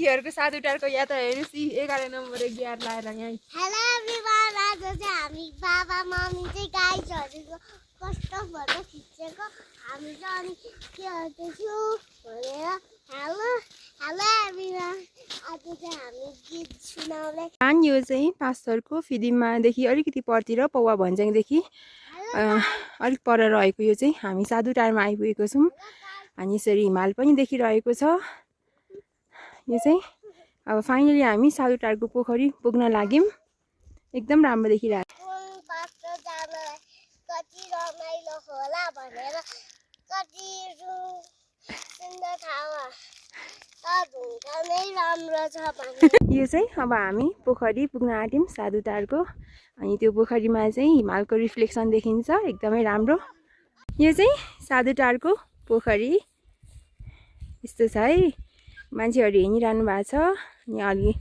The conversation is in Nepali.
विक्कीहरुको साधुटारको यात्रा हेर्नुस् 11 नम्बर गियर लाएर यहाँ। हेलो एभ्रीवन, आज चाहिँ हामी बाबा मम्मी चाहिँ गाइजहरुको कस्तो फोटो खिचेको हामी चाहिँ अनि के गर्दैछु भनेर हेलो हेलो एभ्रीवन, आज चाहिँ हामी गीत सुनाउने। यो चाहिँ पास्तरको फिदिममादेखि अलिकति परतिर पौवा भन्ज्याङदेखि अलिक पर रहेको यो चाहिँ हामी साधुटारमा आइपुगेको छौँ। अनि यसरी हिमाल पनि देखिरहेको छ। यो चाहिँ अब फाइनली हामी साधुटारको पोखरी पुग्न लाग्यौँ। एकदम राम्रो देखिरहेको कति रमाइलो होला भनेर कति सुन्दर ठाउँ नै राम्रो छ भने यो चाहिँ अब हामी पोखरी पुग्न आँट्यौँ साधुटारको। अनि त्यो पोखरीमा चाहिँ हिमालको रिफ्लेक्सन देखिन्छ एकदमै राम्रो। यो चाहिँ साधुटारको पोखरी यस्तो छ है। मान्छेहरू हिँडिरहनु भएको छ। अनि अलि